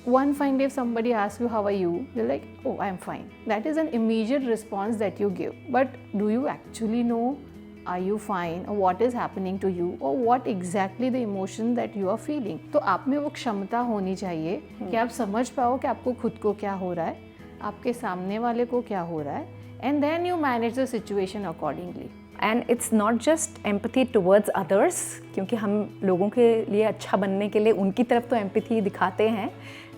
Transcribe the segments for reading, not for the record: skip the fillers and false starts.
one fine day if somebody asks you how are you, you're like, oh, I'm fine. That is an immediate response that you give. But do you actually know, are you fine, or what is happening to you, or what exactly the emotion that you are feeling? तो आप में वो क्षमता होनी चाहिए कि आप समझ पाओ कि आपको खुद को क्या हो रहा है, आपके सामने वाले को क्या हो रहा है, and then you manage the situation accordingly. And it's not just empathy towards others, क्योंकि हम लोगों के लिए अच्छा बनने के लिए उनकी तरफ तो एम्पैथी दिखाते हैं,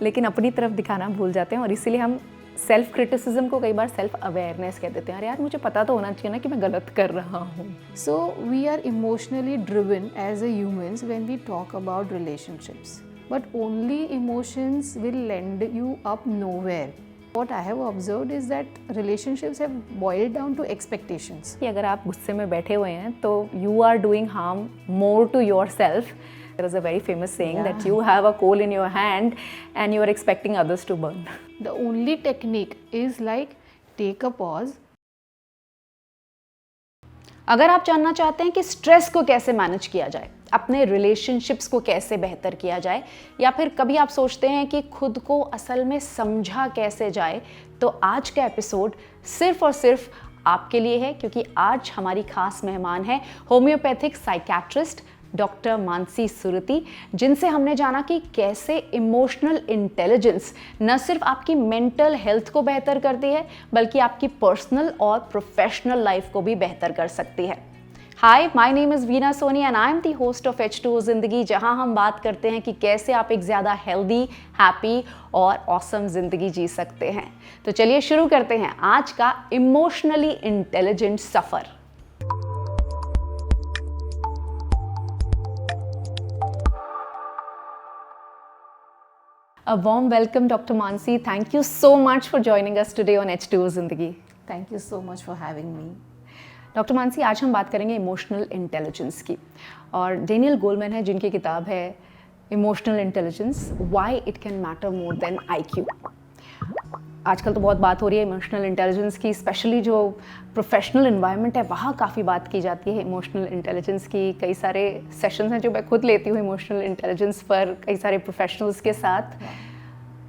लेकिन अपनी तरफ दिखाना भूल जाते हैं, और इसीलिए हम सेल्फ क्रिटिसिज्म को कई बार सेल्फ अवेयरनेस कह देते हैं. अरे यार, मुझे पता तो होना चाहिए ना कि मैं गलत कर रहा हूँ. So we are emotionally driven as a humans when we talk about relationships, but only emotions will lend you up nowhere. What I have observed is that relationships have boiled down to expectations. कि अगर आप गुस्से में बैठे हुए हैं तो you are doing harm more to yourself. There is a very famous saying that you have a coal in your hand and you are expecting others to burn. The only technique is like take a pause. अगर आप जानना चाहते हैं कि stress को कैसे manage किया जाए, अपने रिलेशनशिप्स को कैसे बेहतर किया जाए, या फिर कभी आप सोचते हैं कि खुद को असल में समझा कैसे जाए, तो आज का एपिसोड सिर्फ और सिर्फ आपके लिए है, क्योंकि आज हमारी खास मेहमान है homeopathic psychiatrist doctor Mansi Surti, जिनसे हमने जाना कि कैसे इमोशनल इंटेलिजेंस न सिर्फ आपकी मेंटल हेल्थ को बेहतर करती है, बल्कि आपकी पर्सनल और प्रोफेशनल लाइफ को भी बेहतर कर सकती है. Hi, my name is Veena Soni and I am the host of H2O Zindagi, जहां हम बात करते हैं कि कैसे आप एक ज़्यादा हेल्दी, हैप्पी और ऑसम ज़िंदगी जी सकते हैं. तो चलिए शुरू करते हैं आज का emotionally intelligent suffer. A warm welcome, Dr. Mansi. Thank you so much for joining us today on H2O Zindagi. Thank you so much for having me. Doctor Mansi, आज हम बात करेंगे इमोशनल इंटेलिजेंस की, और डेनियल गोलमैन है जिनकी किताब है emotional intelligence, why it can matter more than IQ. आजकल तो बहुत बात हो रही है इमोशनल इंटेलिजेंस की, स्पेशली जो प्रोफेशनल इन्वायरमेंट है वहाँ काफ़ी बात की जाती है इमोशनल इंटेलिजेंस की. कई सारे सेशंस हैं जो मैं खुद लेती हूँ इमोशनल इंटेलिजेंस पर कई सारे प्रोफेशनल्स के साथ,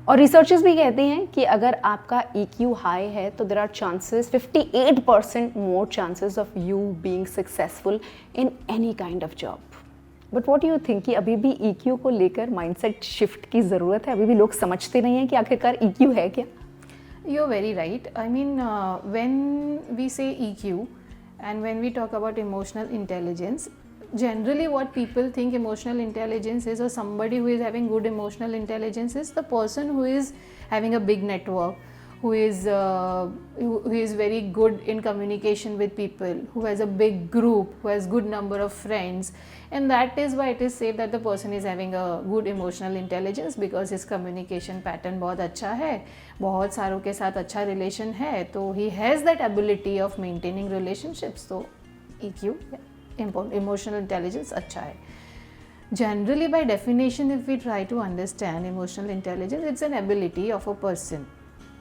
और रिसर्चर्स भी कहती हैं कि अगर आपका EQ हाई है तो there are chances 58% more chances of you being successful in any kind of job. But what do you think कि अभी भी EQ को लेकर माइंडसेट शिफ्ट की ज़रूरत है? अभी भी लोग समझते नहीं हैं कि आखिरकार EQ है क्या? You're very right. I mean, when we say EQ and when we talk about emotional intelligence, generally what people think emotional intelligence is, or somebody who is having good emotional intelligence is the person who is having a big network, who is very good in communication with people, who has a big group, who has good number of friends, and that is why it is said that the person is having a good emotional intelligence because his communication pattern बहुत अच्छा है, बहुत सारों के साथ अच्छा relation है, तो he has that ability of maintaining relationships. तो EQ emotional intelligence अच्छा है. Generally, by definition, if we try to understand emotional intelligence, it's an ability of a person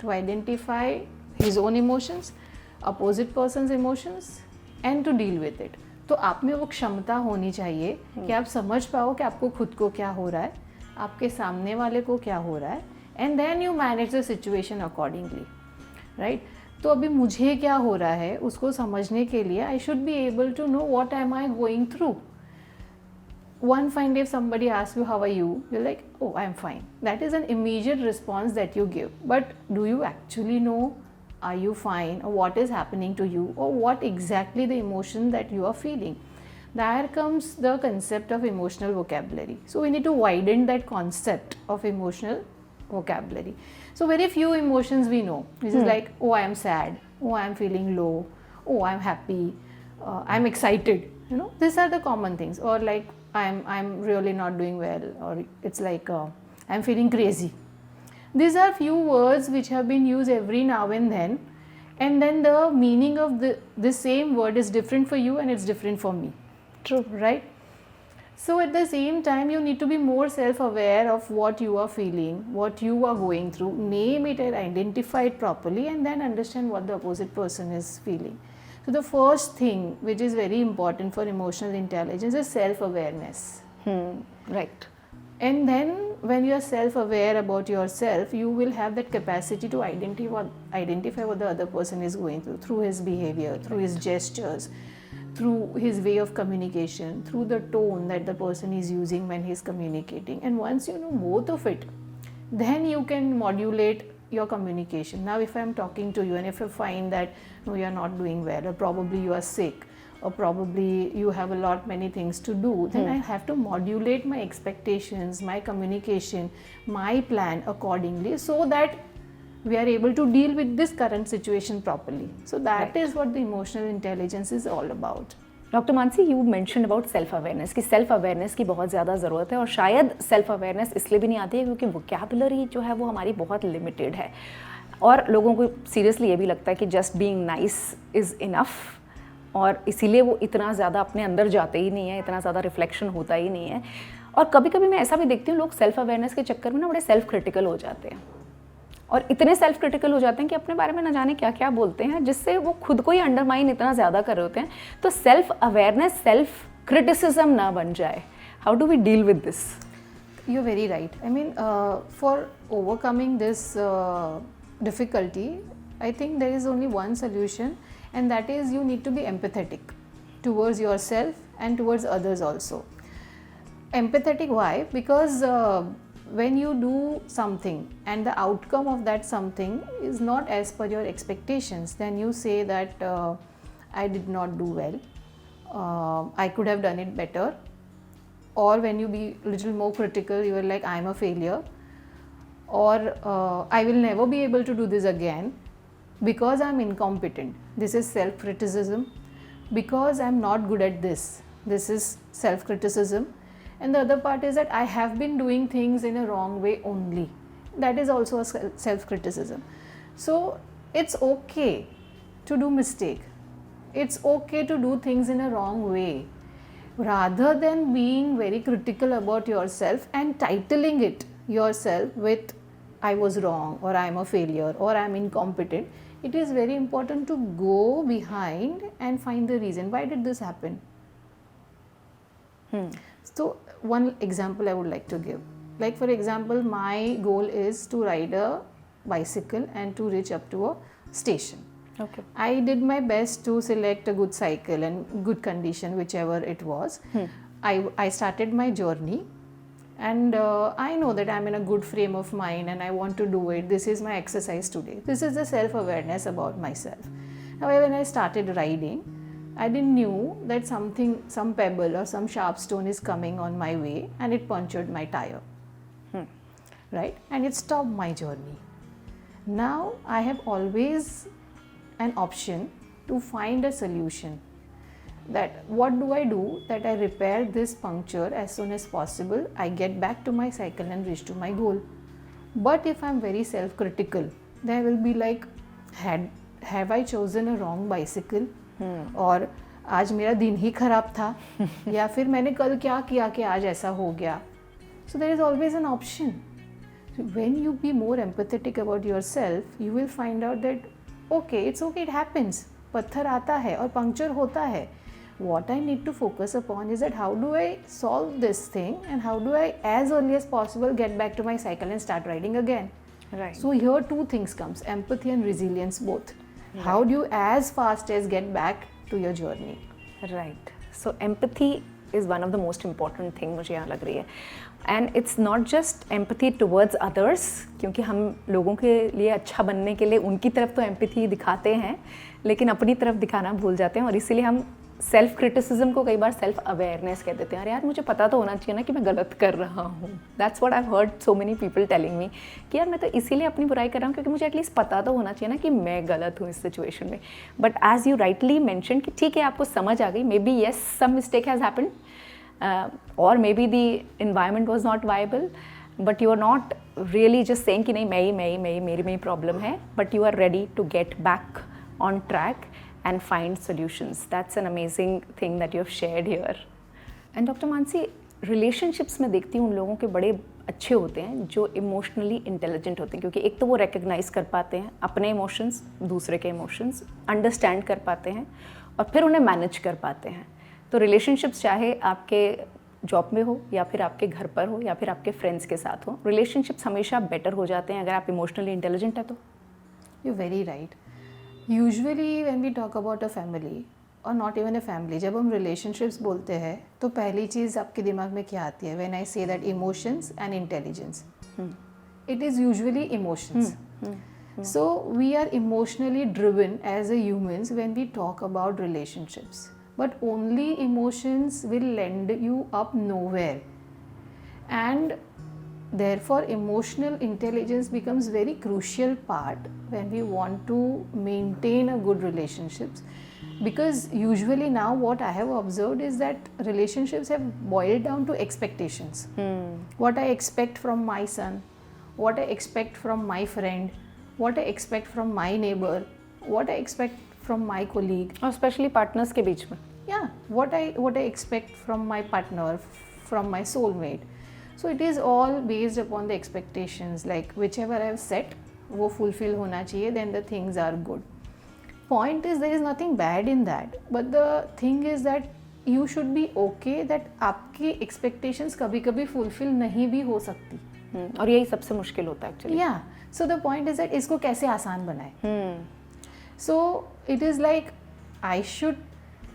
to identify his own emotions, opposite person's emotions, and to deal with it. तो आप में वो क्षमता होनी चाहिए कि आप समझ पाओ कि आपको खुद को क्या हो रहा है, आपके सामने वाले को क्या हो रहा है, and then you manage the situation accordingly, right? तो अभी मुझे क्या हो रहा है उसको समझने के लिए I should be able to know what am I going through. One fine day if somebody asks you how are you, you're like, oh, I'm fine. That is an immediate response that you give. But do you actually know, are you fine, or what is happening to you, or what exactly the emotion that you are feeling? There comes the concept of emotional vocabulary. So we need to widen that concept of emotional vocabulary. So very few emotions we know. This is like, oh, I am sad, oh, I am feeling low, oh, I am happy, I am excited. You know, these are the common things. Or like, I'm really not doing well, or it's like I'm feeling crazy. These are few words which have been used every now and then the meaning of the same word is different for you and it's different for me. True. Right? So at the same time, you need to be more self-aware of what you are feeling, what you are going through, name it and identify it properly, and then understand what the opposite person is feeling. So the first thing which is very important for emotional intelligence is self-awareness. Right. And then when you are self-aware about yourself, you will have that capacity to identify what the other person is going through his behavior, through his gestures, through his way of communication, through the tone that the person is using when he's communicating. And once you know both of it, then you can modulate your communication. Now if I'm talking to you and if I find that no, you are not doing well, or probably you are sick, or probably you have a lot many things to do, then I have to modulate my expectations, my communication, my plan accordingly, so that we are able to deal with this current situation properly. So that is what the emotional intelligence is all about. Doctor Mansi, you mention about self awareness कि self awareness की बहुत ज़्यादा ज़रूरत है, और शायद self awareness इसलिए भी नहीं आती है क्योंकि वोकैबुलरी जो है वो हमारी बहुत लिमिटेड है, और लोगों को सीरियसली ये भी लगता है कि just being nice is enough, और इसीलिए वो इतना ज़्यादा अपने अंदर जाते ही नहीं है, इतना ज़्यादा रिफ्लेक्शन होता ही नहीं है। और कभी कभी मैं ऐसा भी देखती हूँ, लोग सेल्फ अवेयरनेस के चक्कर में ना बड़े सेल्फ क्रिटिकल हो जाते हैं, और इतने सेल्फ क्रिटिकल हो जाते हैं कि अपने बारे में ना जाने क्या क्या बोलते हैं, जिससे वो खुद को ही अंडरमाइन इतना ज़्यादा कर रहे होते हैं। तो सेल्फ अवेयरनेस सेल्फ क्रिटिसिज्म ना बन जाए, how do we deal with this? You're very right. I mean, for overcoming this difficulty, I think there is only one solution, and that is you need to be empathetic towards yourself and towards others also. Empathetic, why? Because when you do something and the outcome of that something is not as per your expectations, then you say that I did not do well, I could have done it better. Or when you be little more critical, you are like, I am a failure, or I will never be able to do this again because I am incompetent. This is self-criticism. Because I am not good at this. This is self-criticism. And the other part is that I have been doing things in a wrong way only. That is also a self-criticism. So it's okay to do mistake. It's okay to do things in a wrong way. Rather than being very critical about yourself and titling it yourself with I was wrong, or I am a failure, or I am incompetent, it is very important to go behind and find the reason. Why did this happen? So one example I would like to give. Like for example, my goal is to ride a bicycle and to reach up to a station. Okay. I did my best to select a good cycle and good condition, whichever it was. I started my journey, and I know that I'm in a good frame of mind and I want to do it. This is my exercise today. This is the self-awareness about myself. However, when I started riding, I didn't knew that some pebble or some sharp stone is coming on my way, and it punctured my tire. Right? And it stopped my journey. Now I have always an option to find a solution. That what do I do that I repair this puncture as soon as possible, I get back to my cycle and reach to my goal. But if I'm very self-critical, then I will be like, have I chosen a wrong bicycle? और आज मेरा दिन ही खराब था, या फिर मैंने कल क्या किया कि आज ऐसा हो गया. So there is always an option. So when you be more empathetic about yourself, you will find out that okay, it's okay, it happens. पत्थर आता है और पंक्चर होता है. What I need to focus upon is that how do I solve this thing, and how do I as early as possible get back to my cycle and start riding again. Right. So here two things comes, empathy and resilience both. Right. How do you as fast as get back to your journey. Right. So empathy is one of the most important thing मुझे यहाँ लग रही है. And it's not just empathy towards others, क्योंकि हम लोगों के लिए अच्छा बनने के लिए उनकी तरफ तो empathy दिखाते हैं, लेकिन अपनी तरफ दिखाना भूल जाते हैं, और इसीलिए हम सेल्फ क्रिटिसिज्म को कई बार सेल्फ अवेयरनेस कह देते हैं. अरे यार, मुझे पता तो होना चाहिए ना कि मैं गलत कर रहा हूँ. That's what I have heard so many people telling me कि यार मैं तो इसीलिए अपनी बुराई कर रहा हूँ क्योंकि मुझे एटलीस्ट पता तो होना चाहिए ना कि मैं गलत हूँ इस सिचुएशन में. But as you rightly mention कि ठीक है, आपको समझ आ गई, maybe yes some mistake has happened, और maybe the environment was not viable, but you are not really just saying कि नहीं मेरी में ही प्रॉब्लम है, but you are ready to get back on track and find solutions. That's an amazing thing that you have shared here. And Dr. Mansi, relationships में देखती हूँ उन लोगों के बड़े अच्छे होते हैं जो इमोशनली इंटेलिजेंट होते हैं, क्योंकि एक तो वो रिकग्नाइज कर पाते हैं अपने इमोशंस, दूसरे के इमोशंस अंडरस्टैंड कर पाते हैं, और फिर उन्हें मैनेज कर पाते हैं. तो रिलेशनशिप्स चाहे आपके जॉब में हो या फिर आपके घर पर हो या फिर आपके फ्रेंड्स के साथ हो, रिलेशनशिप्स हमेशा बेटर हो जाते हैं अगर आप इमोशनली इंटेलिजेंट है तो? You very right. Usually when we talk about a family और नॉट इवन अ फैमिली, जब हम रिलेशनशिप्स बोलते हैं तो पहली चीज़ आपके दिमाग में क्या आती है? When I say that emotions and intelligence, it is usually emotions. So we are emotionally driven as a humans when we talk about relationships, but only emotions will lend you up nowhere, and therefore emotional intelligence becomes very crucial part when we want to maintain a good relationships. Because usually now what I have observed is that relationships have boiled down to expectations. What I expect from my son, what I expect from my friend, what I expect from my neighbor, what I expect from my colleague. और specially partners के बीच में. Yeah, what I expect from my partner, from my soulmate. So it is all based upon the expectations, like whichever I have set, वो fulfill होना चाहिए, then the things are good. Point is there is nothing bad in that, but the thing is that you should be okay that आपकी expectations कभी-कभी fulfill नहीं भी हो सकती. और यही सबसे मुश्किल होता है actually. Yeah, so the point is that इसको कैसे आसान बनाए. So it is like I should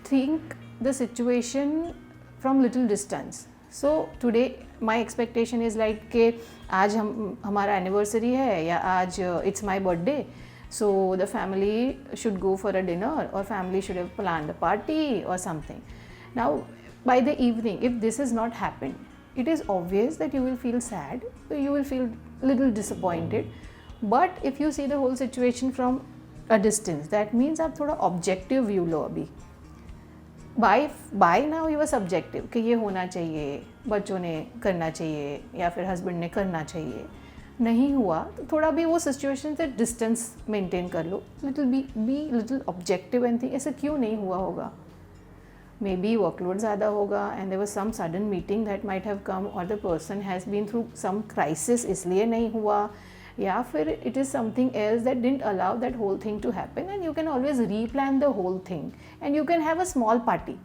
think the situation from little distance. So today my expectation is like कि आज हमारा anniversary है या आज it's my birthday, so the family should go for a dinner or family should have planned a party or something. Now by the evening, if this has not happened, it is obvious that you will feel sad, you will feel little disappointed. But if you see the whole situation from a distance, that means आप थोड़ा objective view लो अभी. By now you are subjective कि ये होना चाहिए, बच्चों ने करना चाहिए या फिर husband ने करना चाहिए. नहीं हुआ तो थोड़ा भी वो situation से distance maintain कर लो. Be little objective and think ऐसा क्यों नहीं हुआ होगा. Maybe workload ज़्यादा होगा and there was some sudden meeting that might have come, or the person has been through some crisis इसलिए नहीं हुआ, या फिर it is something else that didn't allow that whole thing to happen, and you can always replan the whole thing and you can have a small party.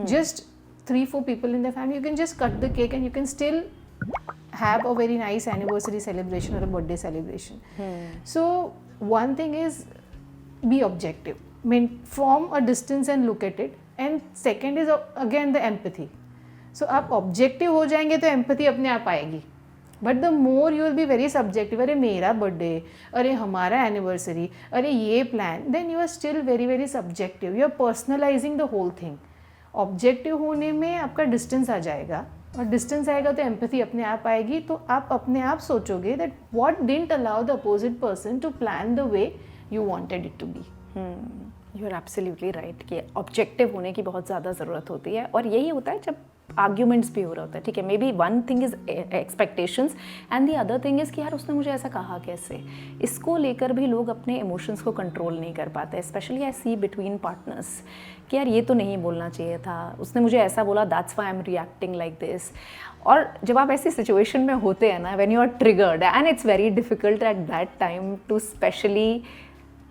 Just 3-4 people in the family, you can just cut the cake and you can still have a very nice anniversary celebration or a birthday celebration. So one thing is be objective, from a distance and look at it. And second is again the empathy. So आप objective हो जाएंगे तो empathy अपने आप आएगी. But the more you will be very subjective, अरे मेरा birthday, अरे हमारा anniversary, अरे ये plan, then you are still very very subjective. You are personalizing the whole thing. Objective होने में आपका distance आ जाएगा, और distance आएगा तो empathy अपने आप आएगी, तो आप अपने आप सोचोगे that what didn't allow the opposite person to plan the way you wanted it to be. You are absolutely right कि ऑब्जेक्टिव होने की बहुत ज़्यादा ज़रूरत होती है, और यही होता है जब आर्ग्यूमेंट्स भी हो रहा होता है. ठीक है, may be one thing is expectations and the other thing is कि यार उसने मुझे ऐसा कहा कैसे. इसको लेकर भी लोग अपने इमोशंस को कंट्रोल नहीं कर पाते, specially I see between partners कि यार ये तो नहीं बोलना चाहिए था, उसने मुझे ऐसा बोला, that's why I am reacting like this. और जब आप ऐसी सिचुएशन में होते हैं ना, when you are triggered and it's very difficult at that time to specially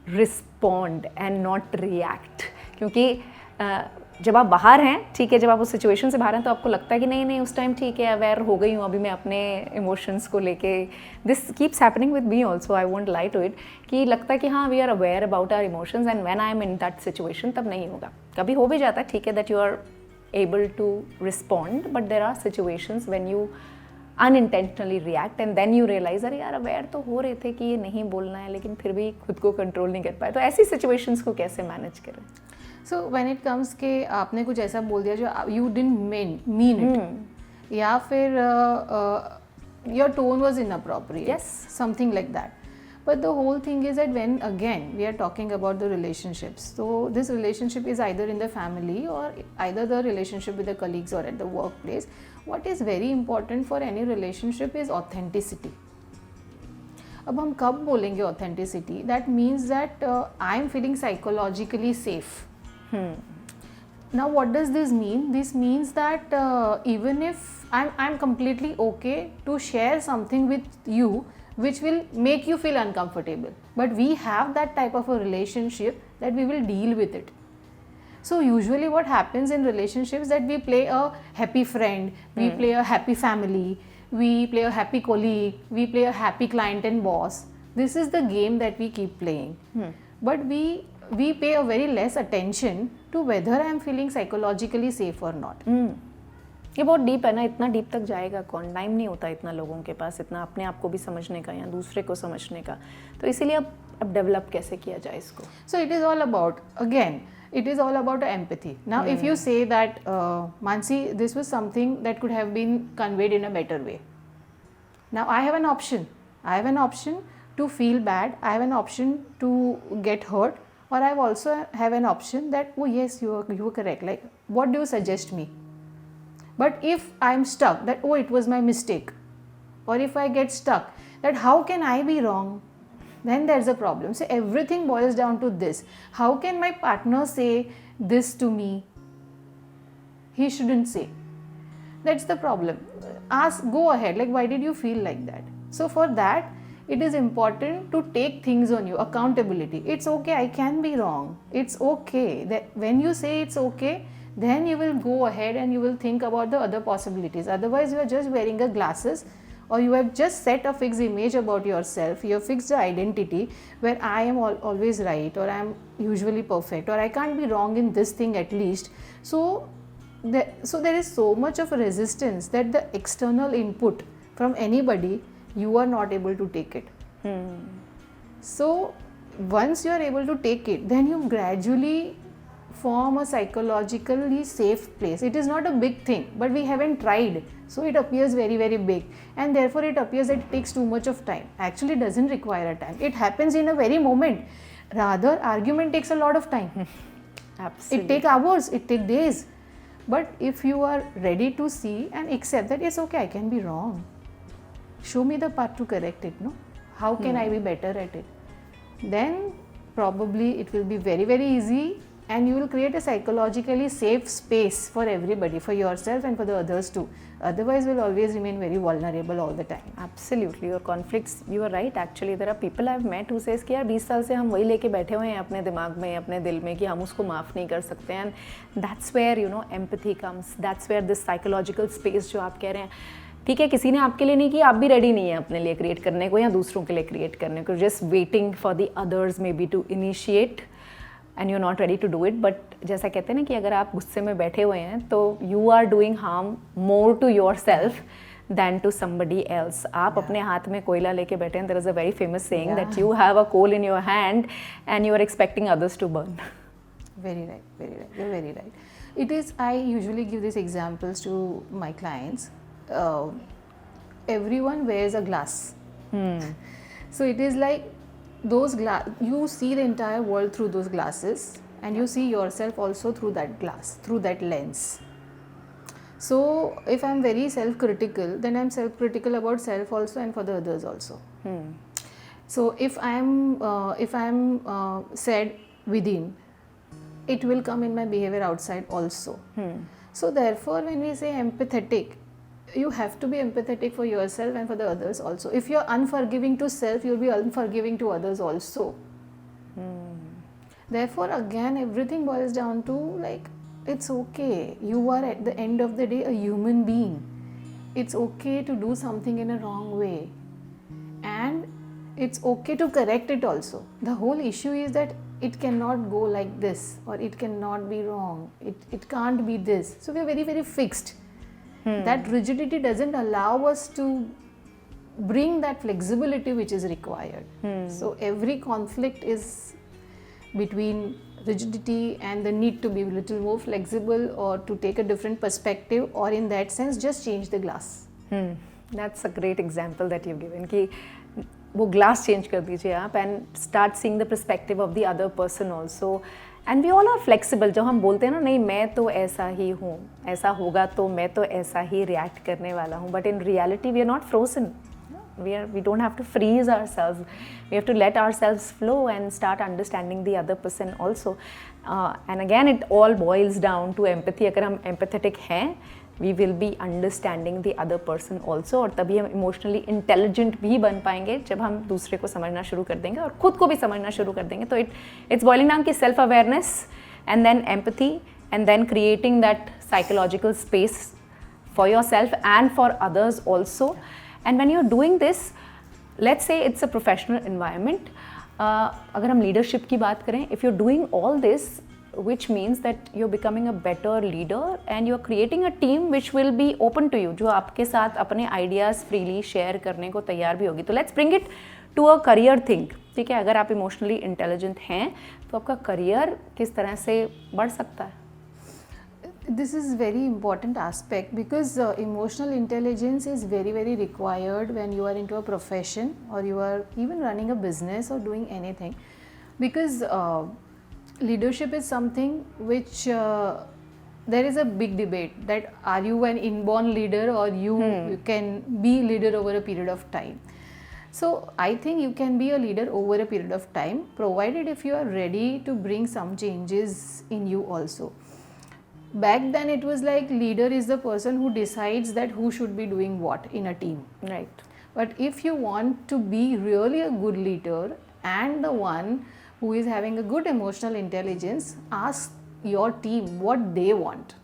respond and not react, क्योंकि जब आप बाहर हैं, ठीक है, जब आप उस सिचुएशन से बाहर हैं तो आपको लगता है कि नहीं नहीं उस टाइम ठीक है, अवेयर हो गई हूँ अभी मैं अपने इमोशंस को लेके. This keeps happening with me also, I won't lie to it, कि लगता है कि हाँ we are aware about our emotions and when I am in that situation तब नहीं होगा. कभी हो भी जाता है, ठीक है, that you are able to respond, but there are situations when you unintentionally react and then you realize अरे यार अवेयर तो हो रहे थे कि ये नहीं बोलना है, लेकिन फिर भी खुद को कंट्रोल नहीं कर पाए. तो ऐसी सिचुएशंस को कैसे मैनेज करें? सो व्हेन इट कम्स के आपने कुछ ऐसा बोल दिया जो यू डिडंट मीन इट, या फिर your tone was inappropriate, Yes. Something like that. But the whole thing is that when again we are talking about the relationships, so this relationship is either in the family or either the relationship with the colleagues or at the workplace. What is very important for any relationship is authenticity. अब हम कब बोलेंगे authenticity? That means that I am feeling psychologically safe. Now what does this mean? This means that even if I'm completely okay to share something with you which will make you feel uncomfortable, but we have that type of a relationship that we will deal with it. So usually what happens in relationships that we play a happy friend, we play a happy family, we play a happy colleague, we play a happy client and boss. This is the game that we keep playing. But we pay a very less attention to whether I am feeling psychologically safe or not. ये बहुत deep है ना, इतना deep तक जाएगा कौन, time नहीं होता इतना लोगों के पास, इतना अपने आप को भी समझने का या दूसरे को समझने का. तो इसीलिए अब डेवलप कैसे किया जाए इसको. So it is all about, again, it is all about empathy. Now if you say that, Mansi, this was something that could have been conveyed in a better way. Now I have an option. I have an option to feel bad. I have an option to get hurt. Or I also have an option that, oh yes, you were correct. Like, what do you suggest me? But if I am stuck, that, oh, it was my mistake. Or if I get stuck, that how can I be wrong? Then there's a problem. So everything boils down to this. How can my partner say this to me? He shouldn't say. That's the problem. Ask, go ahead. Like, why did you feel like that? So for that, it is important to take things on you. Accountability. It's okay, I can be wrong. It's okay. That when you say it's okay, then you will go ahead and you will think about the other possibilities. Otherwise, you are just wearing a glasses, or you have just set a fixed image about yourself. You have fixed the identity where I am always right, or I am usually perfect, or I can't be wrong in this thing at least. So there is so much of resistance that the external input from anybody, you are not able to take it. So once you are able to take it, then you gradually form a psychologically safe place. It is not a big thing, but we haven't tried, so it appears very, very big, and therefore it appears that it takes too much of time. Actually, it doesn't require a time. It happens in a very moment. Rather, argument takes a lot of time. Absolutely. It takes hours, it takes days. But if you are ready to see and accept that it's okay, I can be wrong. Show me the path to correct it, no? How can I be better at it? Then probably it will be very, very easy, and you will create a psychologically safe space for everybody, for yourself and for the others too. Otherwise, we'll always remain very vulnerable all the time. Absolutely. Your conflicts, you are right. Actually, there are people I've met who says कि यार 20 साल से हम वही लेके बैठे हुए हैं अपने दिमाग में, अपने दिल में, कि हम उसको माफ़ नहीं कर सकते हैं. And that's where, you know, empathy comes. That's where this psychological space जो आप कह रहे हैं, ठीक है, किसी ने आपके लिए नहीं किया, आप भी रेडी नहीं है अपने लिए क्रिएट करने को या दूसरों के लिए क्रिएट करने को. Just waiting for the others maybe to initiate and you are not ready to do it. But जैसा कहते हैं ना कि अगर आप गुस्से में बैठे हुए हैं तो you are doing harm more to yourself than to somebody else. आप अपने हाथ में कोयला लेके बैठे हैं. There is a very famous saying that you have a coal in your hand and you are expecting others to burn. Very right, very right. You're very right. It is, I usually give these examples to my clients. Everyone wears a glass. So it is like those you see the entire world through those glasses, and you see yourself also through that glass, through that lens. So if I'm very self-critical, then I'm self-critical about self also and for the others also. So if I'm sad within, it will come in my behavior outside also. So therefore, when we say empathetic, you have to be empathetic for yourself and for the others also. If you're unforgiving to self, you'll be unforgiving to others also. Therefore, again, everything boils down to, like, it's okay. You are at the end of the day a human being. It's okay to do something in a wrong way. And it's okay to correct it also. The whole issue is that it cannot go like this, or it cannot be wrong. It can't be this. So we are very, very fixed. That rigidity doesn't allow us to bring that flexibility which is required. So every conflict is between rigidity and the need to be a little more flexible, or to take a different perspective, or in that sense just change the glass. That's a great example that you've given कि वो glass change कर दीजिए आप and start seeing the perspective of the other person also. And we all are flexible. जब हम बोलते हैं ना, नहीं मैं तो ऐसा ही हूँ, ऐसा होगा तो मैं तो ऐसा ही रिएक्ट करने वाला हूँ, but in reality we are not frozen. We don't have to freeze ourselves. We have to let ourselves flow and start understanding the other person also. And again, it all boils down to empathy. अगर हम empathetic हैं, we will be understanding the other person also, और तभी हम emotionally intelligent भी बन पाएंगे जब हम दूसरे को समझना शुरू कर देंगे और खुद को भी समझना शुरू कर देंगे. तो it's boiling down कि self awareness, and then empathy, and then creating that psychological space for yourself and for others also. And when you're doing this, let's say it's a professional environment, अगर हम leadership की बात करें, if you're doing all this, which means that you're becoming a better leader and you're creating a team which will be open to you, जो आपके साथ अपने ideas freely share करने को तैयार भी होगी. तो let's bring it to a career thing. ठीक है, अगर आप इमोशनली इंटेलिजेंट हैं तो आपका करियर किस तरह से बढ़ सकता है? This is very important aspect because emotional intelligence is very very required when you are into a profession or you are even running a business or doing anything, because leadership is something which there is a big debate that are you an inborn leader or you can be leader over a period of time. So I think you can be a leader over a period of time, provided if you are ready to bring some changes in you also. Back then it was like leader is the person who decides that who should be doing what in a team. Right. But if you want to be really a good leader and the one who is having a good emotional intelligence, ask your team what they want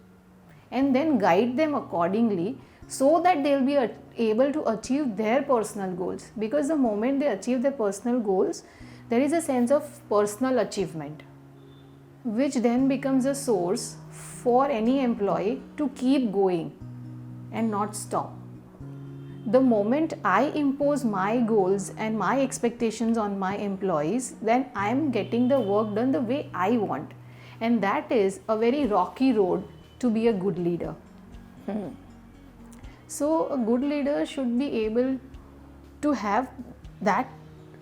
and then guide them accordingly so that they'll be able to achieve their personal goals. Because the moment they achieve their personal goals, there is a sense of personal achievement, which then becomes a source for any employee to keep going and not stop. The moment I impose my goals and my expectations on my employees, then I am getting the work done the way I want, and that is a very rocky road to be a good leader. So a good leader should be able to have that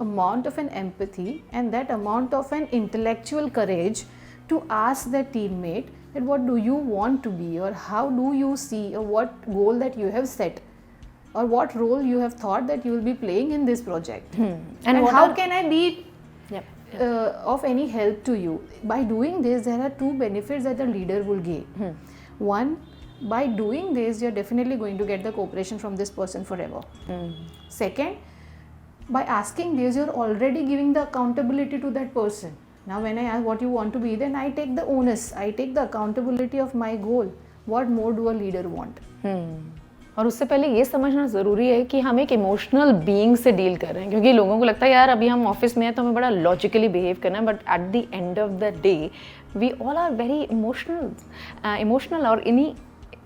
amount of an empathy and that amount of an intellectual courage to ask their teammate that what do you want to be, or how do you see, or what goal that you have set, or what role you have thought that you will be playing in this project, and how can I be of any help to you. By doing this, there are two benefits that the leader will gain. One, by doing this, you are definitely going to get the cooperation from this person forever. Second, by asking this, you are already giving the accountability to that person. Now when I ask what you want to be, then I take the onus, I take the accountability of my goal. What more do a leader want? और उससे पहले ये समझना ज़रूरी है कि हम एक इमोशनल बीइंग से डील कर रहे हैं, क्योंकि लोगों को लगता है यार अभी हम ऑफिस में हैं तो हमें बड़ा लॉजिकली बिहेव करना है, but at the end of the day we all are very emotional और इन्हीं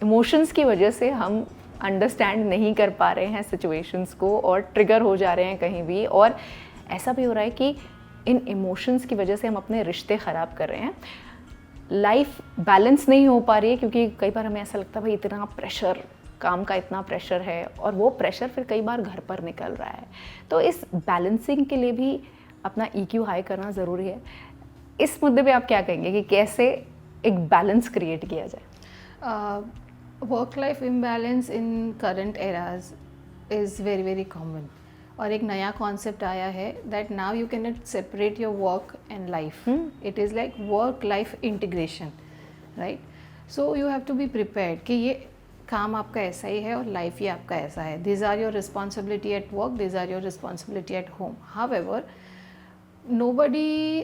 इमोशंस की वजह से हम अंडरस्टैंड नहीं कर पा रहे हैं सिचुएशंस को और ट्रिगर हो जा रहे हैं कहीं भी, और ऐसा भी हो रहा है कि इन इमोशंस की वजह से हम अपने रिश्ते ख़राब कर रहे हैं, लाइफ बैलेंस नहीं हो पा रही है, क्योंकि कई बार हमें ऐसा लगता है भाई इतना प्रेशर, काम का इतना प्रेशर है, और वो प्रेशर फिर कई बार घर पर निकल रहा है. तो इस बैलेंसिंग के लिए भी अपना EQ हाई करना ज़रूरी है. इस मुद्दे पे आप क्या कहेंगे कि कैसे एक बैलेंस क्रिएट किया जाए? Work life imbalance in current eras is very very common, और एक नया कॉन्सेप्ट आया है that now you can not separate your work and life. It is like work life integration, right? So you have to be prepared कि ये काम आपका ऐसा ही है और लाइफ ही आपका ऐसा है. This are your responsibility at work, this are your responsibility at home. However, nobody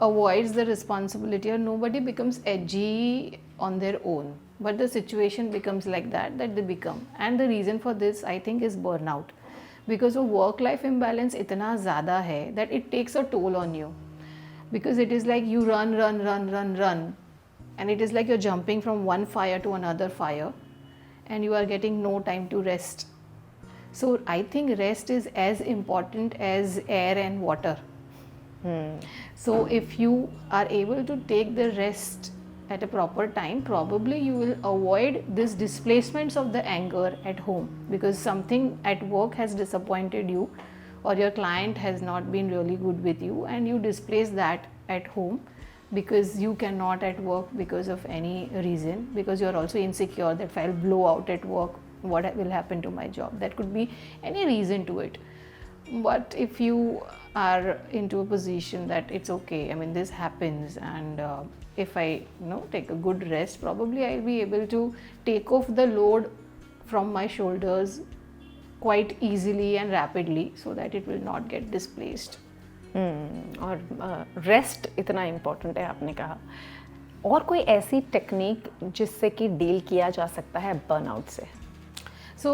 avoids the responsibility, or nobody becomes edgy on their own, but the situation becomes like that they become. And the reason for this, I think, is burnout, because of work life imbalance itna zyada hai that it takes a toll on you, because it is like you run, and it is like you're jumping from one fire to another fire and you are getting no time to rest. So I think rest is as important as air and water. So if you are able to take the rest at a proper time, probably you will avoid this displacements of the anger at home, because something at work has disappointed you, or your client has not been really good with you, and you displace that at home because you cannot at work because of any reason, because you are also insecure that if I'll blow out at work, what will happen to my job? That could be any reason to it. But if you are into a position that it's okay, I mean this happens, and if I take a good rest, probably I'll be able to take off the load from my shoulders quite easily and rapidly, so that it will not get displaced. और rest इतना important है आपने कहा। और कोई ऐसी technique जिससे कि डील किया जा सकता है बर्नआउट से? So,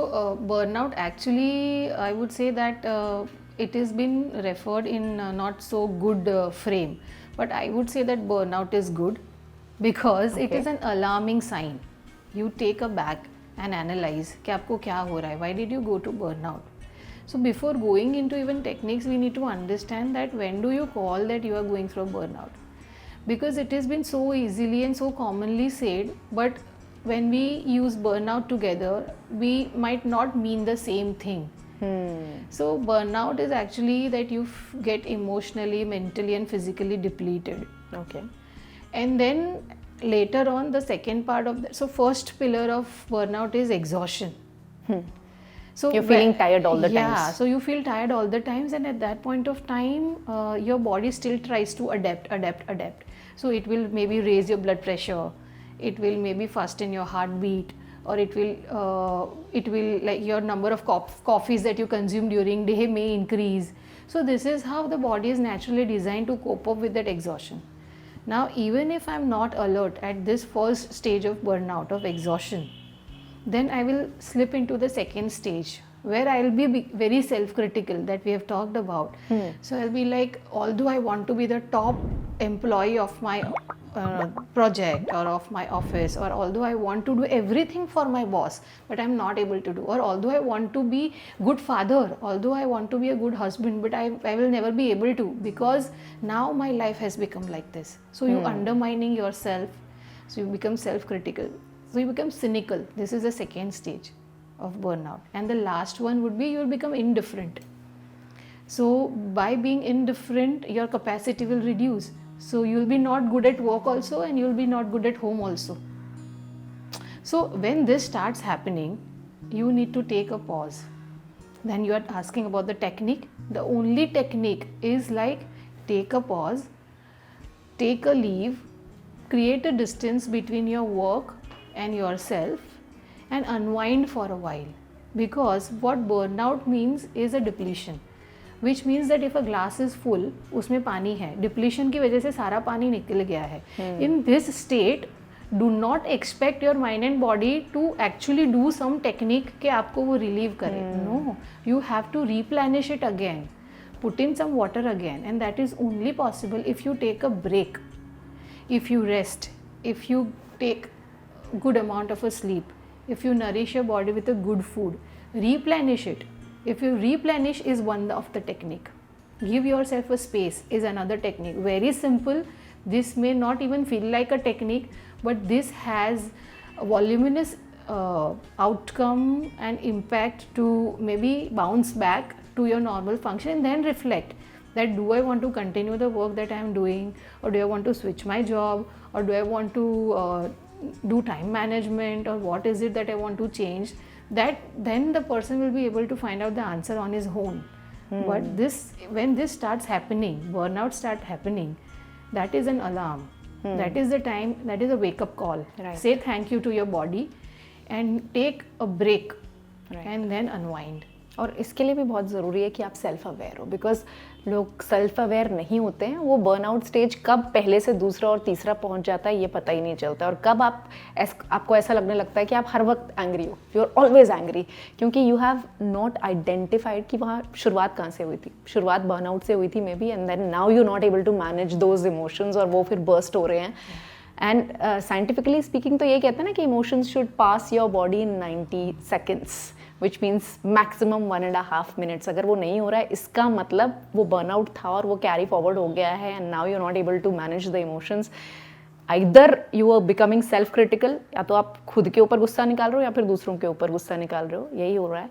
burnout actually, I would say that it has been referred in not so good frame, but I would say that burnout is good because it Okay. is an alarming sign. You take a back and analyze कि आपको क्या हो रहा है, why did you go to burnout? So before going into even techniques, we need to understand that when do you call that you are going through burnout, because it has been so easily and so commonly said, but when we use burnout together, we might not mean the same thing. So burnout is actually that you get emotionally, mentally and physically depleted. Okay. And then later on, the second part of that, so first pillar of burnout is exhaustion. So You're feeling tired all the yeah, times. so you feel tired all the times, and at that point of time, your body still tries to adapt. So it will maybe raise your blood pressure, it will maybe fasten your heartbeat, or it will like your number of coffees that you consume during day may increase. So this is how the body is naturally designed to cope up with that exhaustion. Now even if I'm not alert at this first stage of burnout, of exhaustion, then I will slip into the second stage where I'll be very self-critical, that we have talked about. So I'll be like, although I want to be the top employee of my project or of my office, or although I want to do everything for my boss, but I'm not able to do, or although I want to be good father, although I want to be a good husband, but I will never be able to, because now my life has become like this. So you undermining yourself, so you become self-critical, so you become cynical. This is the second stage of burnout. And the last one would be you will become indifferent. So by being indifferent, your capacity will reduce. So you will be not good at work also, and you will be not good at home also. So when this starts happening, you need to take a pause. Then you are asking about the technique. The only technique is like, take a pause, take a leave, create a distance between your work and yourself, and unwind for a while. Because what burnout means is a depletion, which means that if a glass is full, उसमें पानी है, depletion की वजह से सारा पानी निकल गया है. In this state, do not expect your mind and body to actually do some technique कि आपको वो relieve करे. No, you have to replenish it again, put in some water again, and that is only possible if you take a break, if you rest, if you take good amount of a sleep, if you nourish your body with a good food, replenish it. If you replenish is one of the technique. Give yourself a space is another technique. Very simple. This may not even feel like a technique, but this has a voluminous outcome and impact to maybe bounce back to your normal function, and then reflect that, do I want to continue the work that I am doing, or do I want to switch my job, or do I want to do time management, or what is it that I want to change. That then the person will be able to find out the answer on his own. But this, when this starts happening, burnout starts happening, that is an alarm. That is the time, that is a wake up call. Right. Say thank you to your body and take a break. Right. And then unwind. और इसके लिए भी बहुत ज़रूरी है कि आप self aware हो, बिकॉज लोग सेल्फ अवेयर नहीं होते हैं. वो बर्नआउट स्टेज कब पहले से दूसरा और तीसरा पहुंच जाता है ये पता ही नहीं चलता, और कब आपको ऐसा लगने लगता है कि आप हर वक्त एंग्री हो, यू आर ऑलवेज एंग्री, क्योंकि यू हैव नॉट आइडेंटिफाइड कि वहाँ शुरुआत कहाँ से हुई थी. शुरुआत बर्नआउट से हुई थी maybe, and then now you not able to manage those emotions, और वो फिर बर्स्ट हो रहे हैं. एंड साइंटिफिकली स्पीकिंग तो ये कहते हैं ना कि emotions should pass your body in 90 seconds, which means maximum 1.5 minutes. अगर वो नहीं हो रहा है, इसका मतलब वो बर्नआउट था और वो कैरी फॉरवर्ड हो गया है, and now you not able to manage the emotions. Either you are becoming self critical, या तो आप खुद के ऊपर गुस्सा निकाल रहे हो या फिर दूसरों के ऊपर गुस्सा निकाल रहे हो, यही हो रहा है.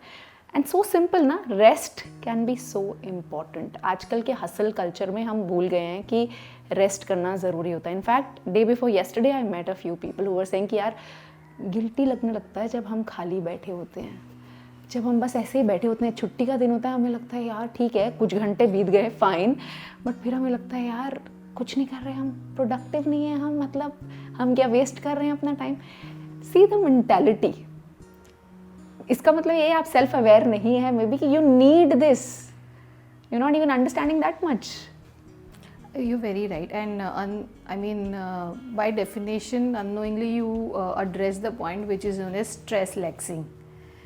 एंड सो सिंपल ना, rest can be so important. आजकल के हसल कल्चर में हम भूल गए हैं कि रेस्ट करना ज़रूरी होता है. In fact day before yesterday I met a few people who were saying कि यार गिल्टी लगने लगता है जब हम खाली बैठे होते हैं, जब हम बस ऐसे ही बैठे होते हैं. छुट्टी का दिन होता है, हमें लगता है यार ठीक है कुछ घंटे बीत गए फाइन, बट फिर हमें लगता है यार कुछ नहीं कर रहे, हम प्रोडक्टिव नहीं है, हम मतलब हम क्या वेस्ट कर रहे हैं अपना टाइम. See the mentality. इसका मतलब ये आप सेल्फ अवेयर नहीं है मे बी कि you need this, you not even understanding that much. You're very right, and by definition, unknowingly you address the point which is known as stress lexing,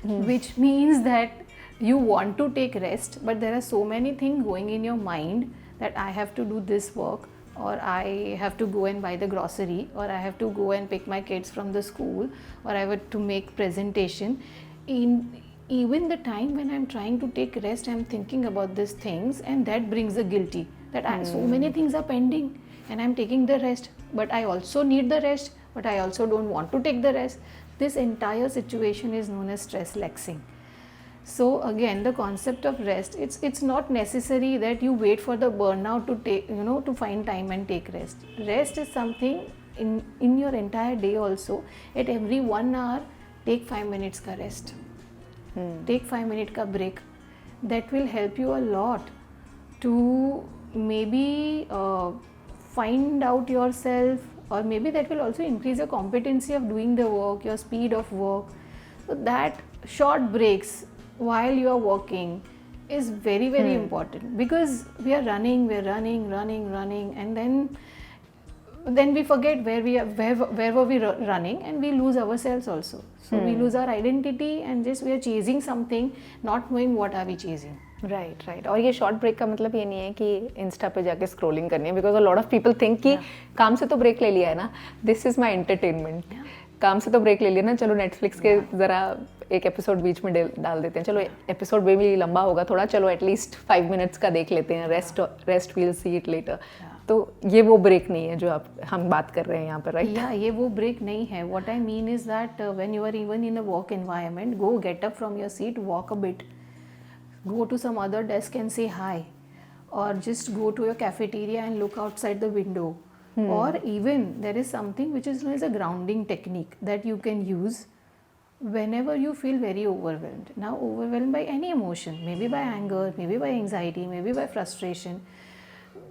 which means that you want to take rest, but there are so many things going in your mind that I have to do this work, or I have to go and buy the grocery, or I have to go and pick my kids from the school, or I have to make presentation. In even the time when I'm trying to take rest, I'm thinking about these things, and that brings the guilty that so many things are pending and I'm taking the rest, but I also need the rest, but I also don't want to take the rest. This entire situation is known as stress lexing. So again, the concept of rest, it's not necessary that you wait for the burnout to take, to find time and take rest. Rest is something in your entire day also. At every 1 hour, take 5 minutes ka rest. Take 5 minute ka break. That will help you a lot to maybe find out yourself, or maybe that will also increase your competency of doing the work, your speed of work. So that short breaks while you are working is very, very important, because we are running, and then we forget where were we running, and we lose ourselves also. So we lose our identity, and just we are chasing something, not knowing what are we chasing. Right और ये short break का मतलब ये नहीं है कि Insta पे जाके स्क्रॉलिंग करनी है, because a lot of people think कि काम से तो ब्रेक ले लिया है ना, दिस इज माई एंटरटेनमेंट, काम से तो ब्रेक ले लिया ना, चलो नेटफ्लिक्स के ज़रा एक एपिसोड बीच में डाल देते हैं, चलो एपिसोड में भी लंबा होगा थोड़ा, चलो एटलीस्ट 5 मिनट्स का देख लेते हैं, rest we'll see it later. तो ये वो ब्रेक नहीं है जो हम बात कर रहे हैं यहाँ पर, राइट? या ये वो ब्रेक नहीं है. What I mean is that when you are even in a work environment, go get up from your seat, walk a bit, go to some other desk and say hi, or just go to your cafeteria and look outside the window. Or even there is something which is known as a grounding technique that you can use whenever you feel very overwhelmed. Now, overwhelmed by any emotion, maybe by anger, maybe by anxiety, maybe by frustration.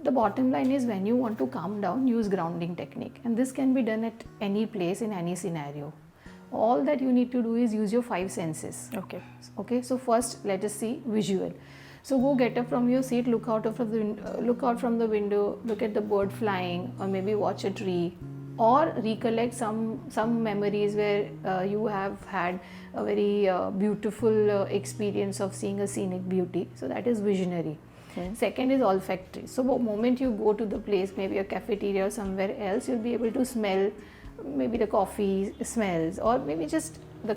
The bottom line is, when you want to calm down, use grounding technique, and this can be done at any place in any scenario. All that you need to do is use your 5 senses. Okay, so first let us see visual. So go get up from your seat, look out from the window, look at the bird flying, or maybe watch a tree, or recollect some memories where you have had a very beautiful experience of seeing a scenic beauty. So that is visionary. Second is olfactory. So the moment you go to the place, maybe a cafeteria or somewhere else, you'll be able to smell maybe the coffee smells, or maybe just the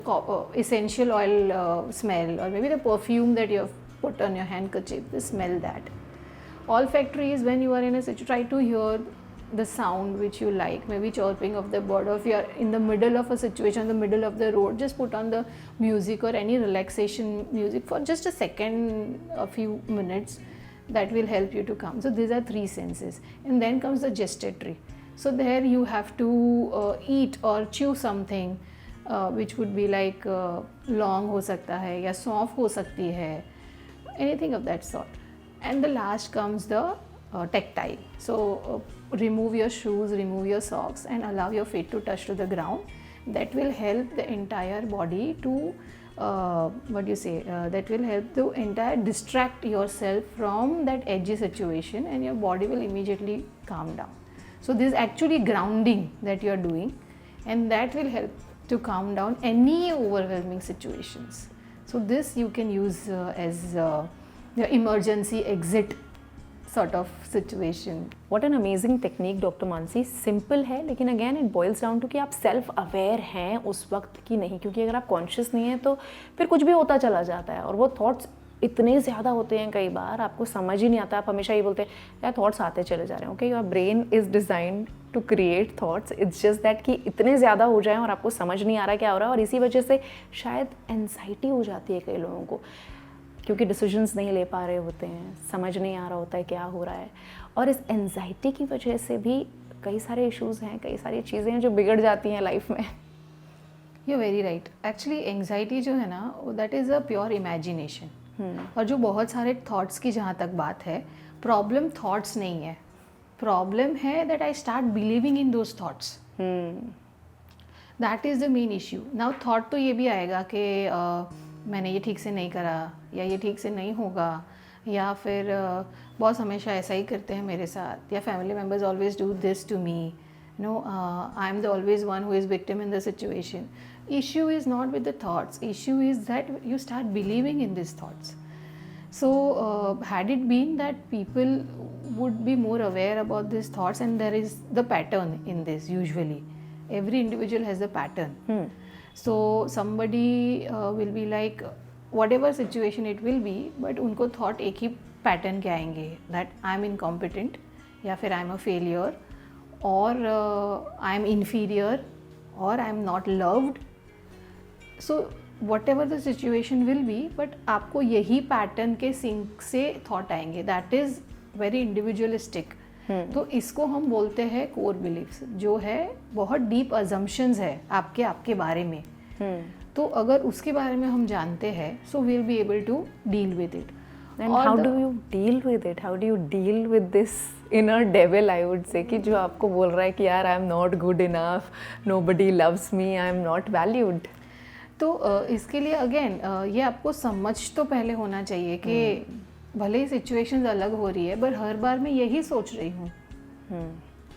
essential oil smell, or maybe the perfume that you have put on your handkerchief, just smell that. Olfactory is when you are in a situation, try to hear the sound which you like, maybe chirping of the bird, or if you are in the middle of a situation, in the middle of the road, just put on the music or any relaxation music for just a second, a few minutes. That will help you to calm. So these are 3 senses. And then comes the gustatory. So there you have to eat or chew something which would be like long हो सकता है, या सौंफ हो सकती है, anything of that sort. And the last comes the tactile. So remove your shoes, remove your socks, and allow your feet to touch to the ground. That will help the entire body to that will help the entire distract yourself from that edgy situation, and your body will immediately calm down. So this is actually grounding that you are doing, and that will help to calm down any overwhelming situations. So this you can use as your emergency exit sort of situation. What an amazing technique, doctor Mansi. Simple है, लेकिन again it boils down to कि आप self aware हैं उस वक्त की नहीं, क्योंकि अगर आप कॉन्शियस नहीं हैं तो फिर कुछ भी होता चला जाता है, और वो थॉट्स इतने ज़्यादा होते हैं कई बार आपको समझ ही नहीं आता. आप हमेशा ये बोलते हैं यार थॉट्स आते चले जा रहे हैं. Okay, your brain is designed to create thoughts, it's just that कि इतने ज़्यादा हो जाएं और आपको समझ नहीं आ रहा क्या हो रहा है, और इसी वजह से शायद एनजाइटी हो जाती है कई लोगों को, क्योंकि डिसीजंस नहीं ले पा रहे होते हैं, समझ नहीं आ रहा होता है क्या हो रहा है. और इस एनजाइटी की वजह से भी कई सारे इश्यूज़ हैं, कई सारी चीज़ें हैं जो बिगड़ जाती हैं लाइफ में. You very right. Actually anxiety जो है ना, that is a pure imagination. और जो बहुत सारे थॉट्स की जहाँ तक बात है, प्रॉब्लम थॉट्स नहीं है, प्रॉब्लम है that I start believing in those thoughts. That is the main issue. Now thought तो ये भी आएगा कि मैंने ये ठीक से नहीं करा, या ये ठीक से नहीं होगा, या फिर बॉस हमेशा ऐसा ही करते हैं मेरे साथ, या family members always do this to me, no I am the always one who is victim in the situation. Issue is not with the thoughts, issue is that you start believing in these thoughts. So had it been that people would be more aware about these thoughts, and there is the pattern in this, usually every individual has the pattern. So somebody will be like, whatever situation it will be, but उनको thought एक ही pattern के आएंगे, that I am incompetent, या फिर I am a failure, or I am inferior, or I am not loved. So whatever the situation will be, but आपको यही pattern के sink से थॉट आएंगे. That is very individualistic. तो इसको हम बोलते हैं कोर बिलीफ्स, जो है बहुत डीप अजम्पशंस है आपके बारे में. तो अगर उसके बारे में हम जानते हैं, so we will be able to deal with it. And how do you deal with it? How do you deal with this inner devil, I would say, कि जो आपको बोल रहा है कि यार I am not good enough, nobody loves me, I am not valued. तो इसके लिए अगेन ये आपको समझ तो पहले होना चाहिए कि भले ही सिचुएशंस अलग हो रही है, पर हर बार मैं यही सोच रही हूँ.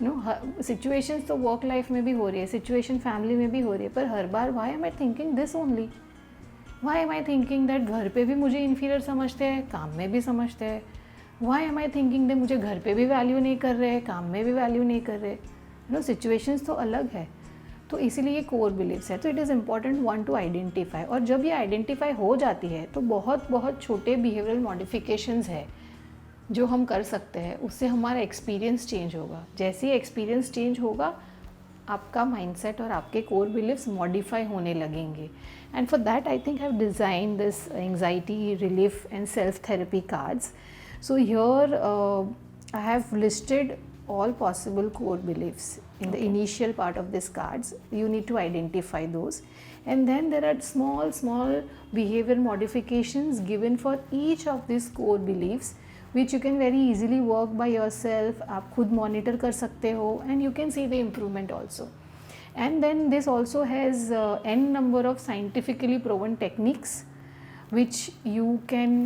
नो, सिचुएशंस तो वर्क लाइफ में भी हो रही है, सिचुएशन फैमिली में भी हो रही है, पर हर बार why am I thinking this only? Why am I thinking that घर पे भी मुझे इन्फीरियर समझते हैं, काम में भी समझते हैं? Why am I thinking that मुझे घर पे भी वैल्यू नहीं कर रहे, काम में भी वैल्यू नहीं कर रहे? नो, सिचुएशंस तो अलग है. तो इसीलिए ये कोर बिलीव्स है. तो it is important one two identify. और जब ये आइडेंटिफाई हो जाती है, तो बहुत बहुत छोटे बिहेवियरल मॉडिफिकेशंस है जो हम कर सकते हैं. उससे हमारा एक्सपीरियंस चेंज होगा. जैसे ही एक्सपीरियंस चेंज होगा, आपका माइंडसेट और आपके कोर बिलीव्स मॉडिफाई होने लगेंगे. And for that I think I have design this anxiety relief and self therapy cards. So here I have listed all possible core beliefs in the initial part of these cards. You need to identify those, and then there are small behavior modifications given for each of these core beliefs, which you can very easily work by yourself. आप खुद monitor कर सकते हो, and you can see the improvement also. And then this also has n number of scientifically proven techniques which you can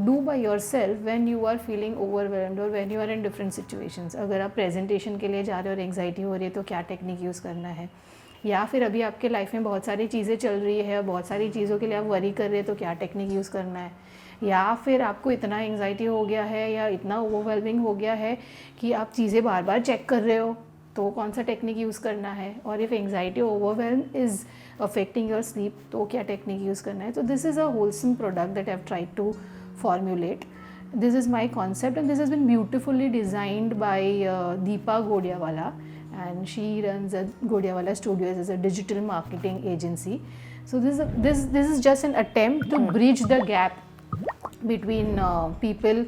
do by yourself when you are feeling overwhelmed or when you are in different situations. अगर आप presentation के लिए जा रहे हो और anxiety हो रही है, तो क्या टेक्निक यूज़ करना है? या फिर अभी आपके लाइफ में बहुत सारी चीज़ें चल रही है, बहुत सारी चीज़ों के लिए आप वरी कर रहे हैं, तो क्या टेक्निक यूज़ करना है? या फिर आपको इतना एंग्जाइटी हो गया है या इतना ओवरवेलमिंग हो गया है कि आप चीज़ें बार बार चेक कर रहे हो, तो कौन सा टेक्निक यूज़ करना है? और if anxiety overwhelm is affecting your sleep, तो क्या टेक्निक यूज़ करना है? तो this is a wholesome product that I have tried to formulate. This is my concept, and this has been beautifully designed by Deepa Godiawala, and she runs a Godiawala Studios as a digital marketing agency. So this is just an attempt to bridge the gap between people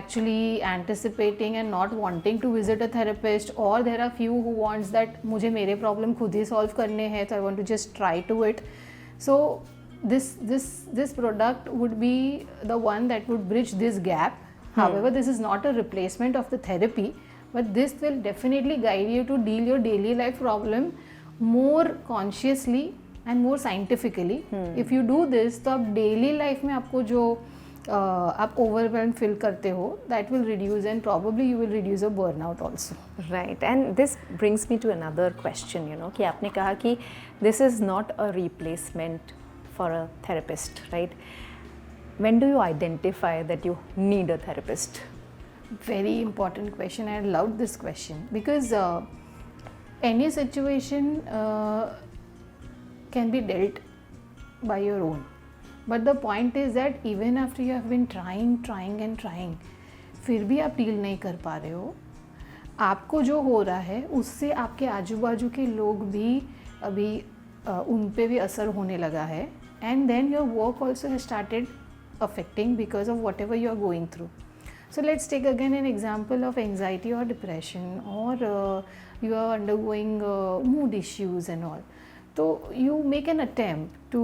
actually anticipating and not wanting to visit a therapist, or there are few who wants that मुझे मेरे problem खुद ही solve करने हैं, so I want to just try to it. So this product would be the one that would bridge this gap. However, this is not a replacement of the therapy, but this will definitely guide you to deal your daily life problem more consciously and more scientifically. If you do this, तो आप daily life में आपको जो आप overwhelmed feel करते हो, that will reduce, and probably you will reduce a burnout also. Right, and this brings me to another question, you know, कि आपने कहा कि this is not a replacement for a therapist, right? When do you identify that you need a therapist? Very important question. I loved this question because any situation can be dealt by your own. But the point is that even after you have been trying, फिर भी आप deal नहीं कर पा रहे हो. आपको जो हो रहा है उससे आपके आजू बाजू के लोग भी अभी उन पे भी असर होने लगा है. And then your work also has started affecting because of whatever you are going through. So let's take again an example of anxiety or depression, or you are undergoing mood issues and all. तो you make an attempt to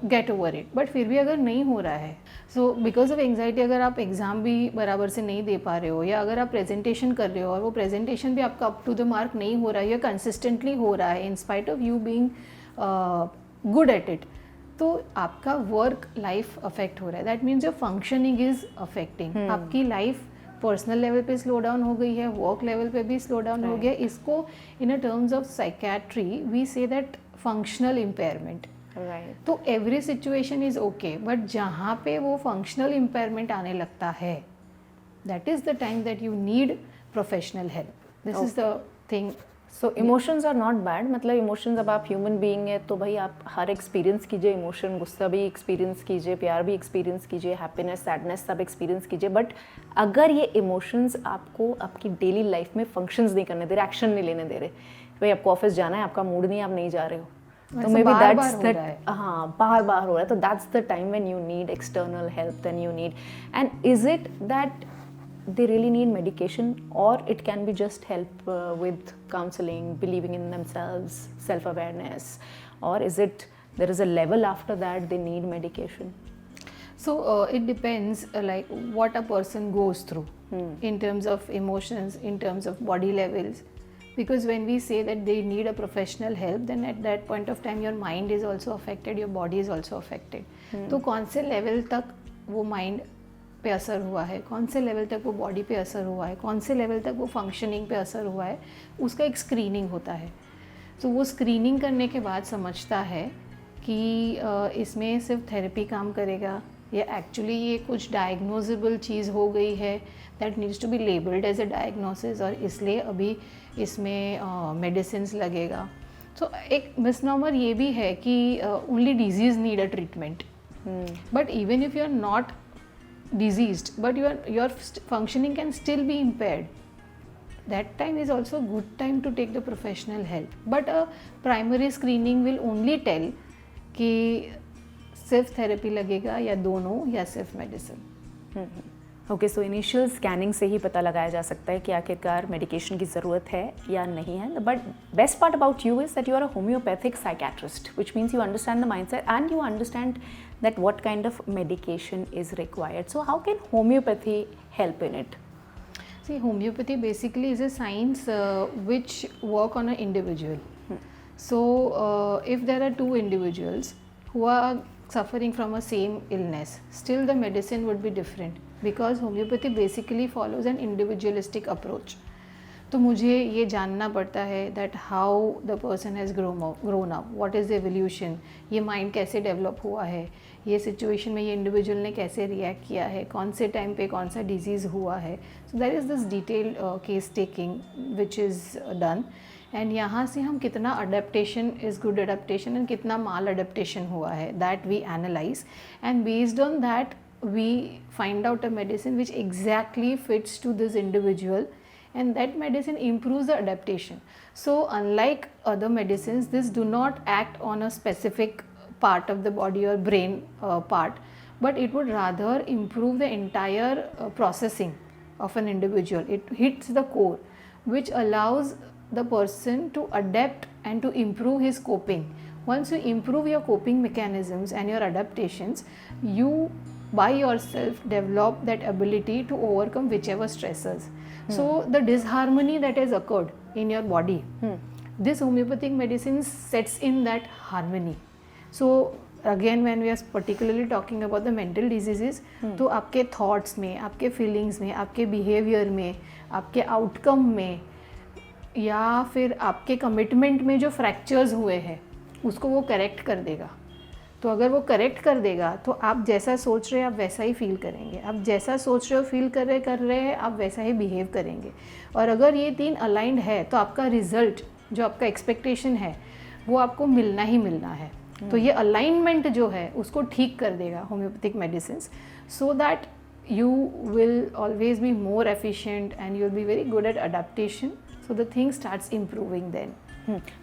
get over it, but फिर भी अगर नहीं हो रहा है, so because of anxiety अगर आप एग्ज़ाम भी बराबर से नहीं दे पा रहे हो, या अगर आप प्रेजेंटेशन कर रहे हो और वो प्रेजेंटेशन भी आपका अप टू द मार्क नहीं हो रहा है या कंसिस्टेंटली हो रहा है in spite of you being good at it, तो आपका वर्क लाइफ अफेक्ट हो रहा है, that means your functioning is affecting. आपकी लाइफ पर्सनल लेवल पे स्लो डाउन हो गई है, वर्क लेवल पे भी स्लो डाउन हो गया। इसको in a terms of psychiatry we say that functional impairment. Right. तो every situation is okay, but जहाँ पे वो फंक्शनल इम्पेयरमेंट आने लगता है, that is the time that you need professional help. This is the thing. So emotions are not bad, मतलब emotions, अब आप ह्यूमन बीइंग है तो भाई आप हर एक्सपीरियंस कीजिए इमोशन, गुस्सा भी एक्सपीरियंस कीजिए, प्यार भी एक्सपीरियंस कीजिए, हैप्पीनेस सैडनेस सब एक्सपीरियंस कीजिए, बट अगर ये इमोशंस आपको आपकी डेली लाइफ में फंक्शंस नहीं करने दे रहे, एक्शन नहीं लेने दे रहे, भाई आपको ऑफिस जाना है, आपका मूड नहीं, आप नहीं जा रहे हो, तो मे बी दैट्स द, हाँ बार बार हो रहा है, तो that's the time when you need external help, then you need. And is it that they really need medication, or it can be just help with counseling, believing in themselves, self awareness, or is it there is a level after that they need medication? So it depends like what a person goes through in terms of emotions, in terms of body levels, because when we say that they need a professional help, then at that point of time your mind is also affected, your body is also affected. तो कौन से level तक वो mind पे असर हुआ है, कौन से लेवल तक वो बॉडी पे असर हुआ है, कौन से लेवल तक वो फंक्शनिंग पे असर हुआ है, उसका एक स्क्रीनिंग होता है। तो वो स्क्रीनिंग करने के बाद समझता है कि इसमें सिर्फ थेरेपी काम करेगा या एक्चुअली ये कुछ डायग्नोजेबल चीज़ हो गई है that needs to be labelled as a diagnosis, और इसलिए अभी इसमें मेडिसिन्स लगेगा। सो एक मिसनॉमर ये भी है कि only disease need a treatment, but even if you are not diseased but your functioning can still be impaired, that time is also a good time to take the professional help. But a primary screening will only tell कि सिर्फ therapy लगेगा या दोनों या सिर्फ medicine. Okay, so initial scanning से ही पता लगाया जा सकता है कि आखिरकार मेडिकेशन की ज़रूरत है या नहीं है। But best part about you is that you are a homeopathic psychiatrist, which means you understand the mindset and you understand that what kind of medication is required. So how can homeopathy help in it? See, homeopathy basically is a science which work on an individual. So if there are two individuals who are suffering from a same illness, still the medicine would be different, because homeopathy basically follows an individualistic approach. तो मुझे ये जानना पड़ता है that how the person has grown up, what is the evolution, ये mind कैसे develop हुआ है, ये सिचुएशन में ये इंडिविजुअल ने कैसे रिएक्ट किया है, कौन से टाइम पे कौन सा डिजीज़ हुआ है। So that is this detailed case taking which is done, and यहाँ से हम कितना adaptation is good adaptation and कितना माल अडेप्टेशन हुआ है, that we analyse, and based on that we find out a medicine which exactly fits to this individual, and that medicine improves the adaptation. So unlike other medicines, this do not act on a specific part of the body or brain part, but it would rather improve the entire processing of an individual. It hits the core, which allows the person to adapt and to improve his coping. Once you improve your coping mechanisms and your adaptations, you by yourself develop that ability to overcome whichever stressors. So the disharmony that has occurred in your body, this homeopathic medicine sets in that harmony. So again when we are particularly talking about the mental diseases, तो आपके thoughts में, आपके feelings में, आपके behavior में, आपके outcome में, या फिर आपके commitment में जो fractures हुए हैं उसको वो correct कर देगा। तो अगर वो करेक्ट कर देगा तो आप जैसा सोच रहे हैं आप वैसा ही फील करेंगे, आप जैसा सोच रहे हो फील कर रहे हैं आप वैसा ही बिहेव करेंगे। और अगर ये तीन अलाइंड है तो आपका रिजल्ट जो आपका एक्सपेक्टेशन है वो आपको मिलना ही मिलना है। तो ये अलाइनमेंट जो है उसको ठीक कर देगा homeopathic medicine, so that you will always be more efficient and you'll be very good at adaptation, so the thing starts improving then.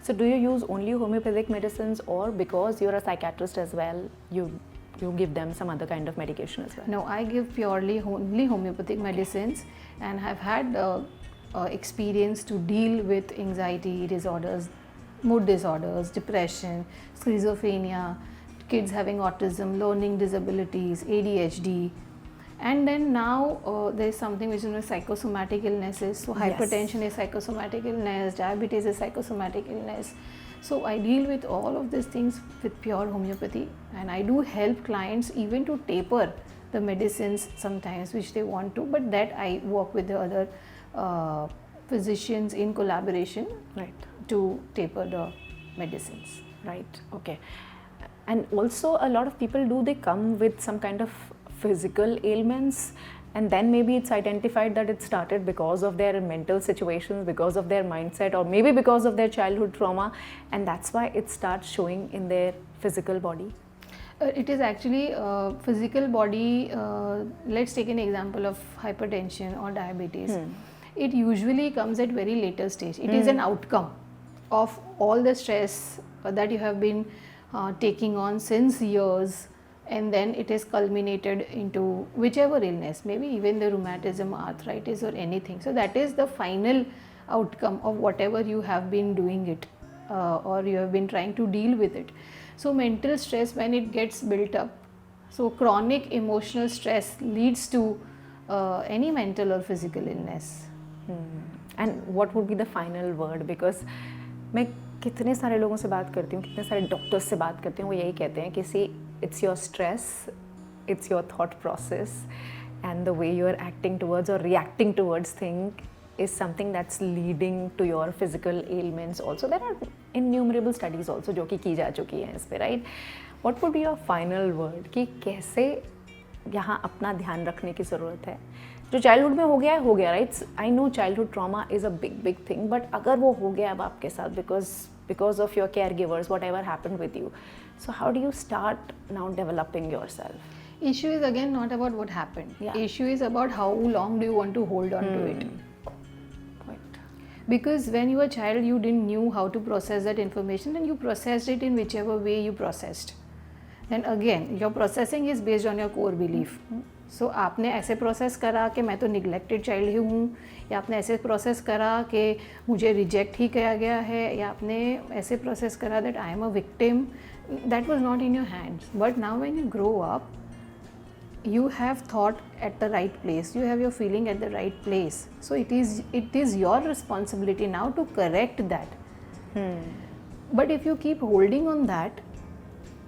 So do you use only homeopathic medicines, or because you're a psychiatrist as well, you give them some other kind of medication as well? No, I give purely only homeopathic medicines, and have had experience to deal with anxiety disorders, mood disorders, depression, schizophrenia, kids having autism, learning disabilities, ADHD. And then now there is something which is known as psychosomatic illnesses. So hypertension is psychosomatic illness, diabetes is psychosomatic illness. So I deal with all of these things with pure homeopathy, and I do help clients even to taper the medicines sometimes which they want to, but that I work with the other physicians in collaboration, Right. to taper the medicines. Right. Okay. And also, a lot of people, do they come with some kind of physical ailments, and then maybe it's identified that it started because of their mental situations, because of their mindset, or maybe because of their childhood trauma, and that's why it starts showing in their physical body? It is actually physical body. Let's take an example of hypertension or diabetes. It usually comes at very later stage. It is an outcome of all the stress that you have been taking on since years, and then it is culminated into whichever illness, maybe even the rheumatism, arthritis, or anything. So that is the final outcome of whatever you have been doing it, or you have been trying to deal with it. So mental stress, when it gets built up, so chronic emotional stress leads to any mental or physical illness. And what would be the final word? Because मैं कितने सारे लोगों से बात करती हूँ, कितने सारे डॉक्टर्स से बात करती हूँ, वो यही कहते हैं कि see, it's your stress, it's your thought process, and the way you are acting towards और reacting towards thing is something that's leading to your physical ailments also. There are innumerable studies also जो कि की जा चुकी हैं इस पे, right? What would be your final word कि कैसे यहाँ अपना ध्यान रखने की ज़रूरत है? जो चाइल्डहुड में हो गया, right? I know childhood trauma is a big thing, but अगर वो हो गया अब आपके साथ because of your care givers, what ever happen with you, so how do you start now developing your self? Issue is again not about what happened. Yeah. Issue is about how long do you want to hold on to it. Right. Because when you were a child, you didn't knew how to process that information, and you processed it in whichever way you processed. Then again, your processing is based on your core belief. So आपने ऐसे process करा कि मैं तो neglected child ही हूँ, या आपने ऐसे प्रोसेस करा कि मुझे रिजेक्ट ही किया गया है, या आपने ऐसे प्रोसेस करा that I am a victim. That was not in your hands. But now when you grow up, you have thought at the right place, you have your feeling at the right place, so it is your responsibility now to correct that. But if you keep holding on that,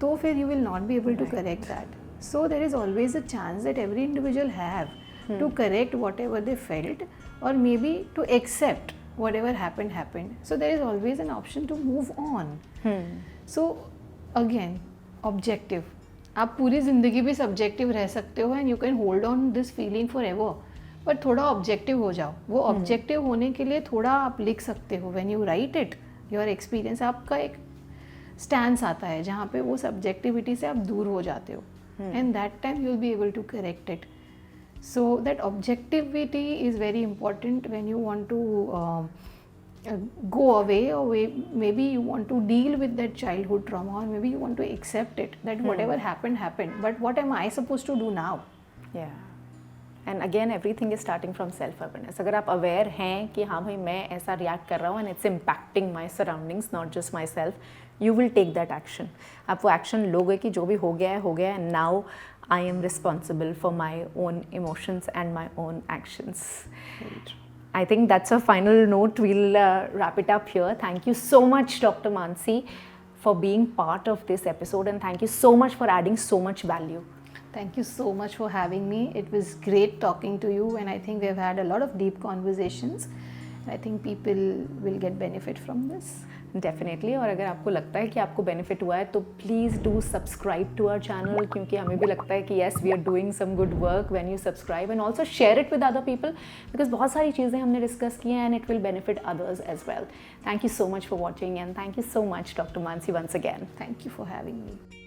तो फिर you will not be able to correct that. So there is always a chance that every individual have to correct whatever they felt, or maybe to accept whatever happened. So there is always an option to move on. So again, objective. आप पूरी ज़िंदगी भी subjective रह सकते हो, and you can hold on this feeling for ever, but थोड़ा objective हो जाओ. वो ऑब्जेक्टिव होने के लिए थोड़ा आप लिख सकते हो. When you right it, your experience, आपका एक स्टैंस आता है जहाँ पे वो सब्जेक्टिविटी से आप दूर हो जाते हो, and that time you will be able to correct it. So that objectivity is very important when you want to go away, or maybe you want to deal with that childhood trauma, or maybe you want to accept it that whatever happened, but what am I supposed to do now? Yeah. And again, everything is starting from self-awareness. अगर आप aware हैं कि हाँ भाई मैं ऐसा react कर रहा हूँ and it's impacting my surroundings, not just myself, you will take that action. आप वो action लोगे कि जो भी हो गया है, and now I am responsible for my own emotions and my own actions. Right. I think that's a final note. We'll wrap it up here. Thank you so much, Dr. Mansi, for being part of this episode, and thank you so much for adding so much value. Thank you so much for having me. It was great talking to you, and I think we've had a lot of deep conversations. I think people will get benefit from this. Definitely. और अगर आपको लगता है कि आपको benefit हुआ है तो please do subscribe to our channel, क्योंकि हमें भी लगता है कि yes we are doing some good work when you subscribe, and also share it with other people, because बहुत सारी चीज़ें हमने डिस्कस की हैं and it will benefit others as well. Thank you so much for watching, and thank you so much doctor Mansi once again. Thank you for having me.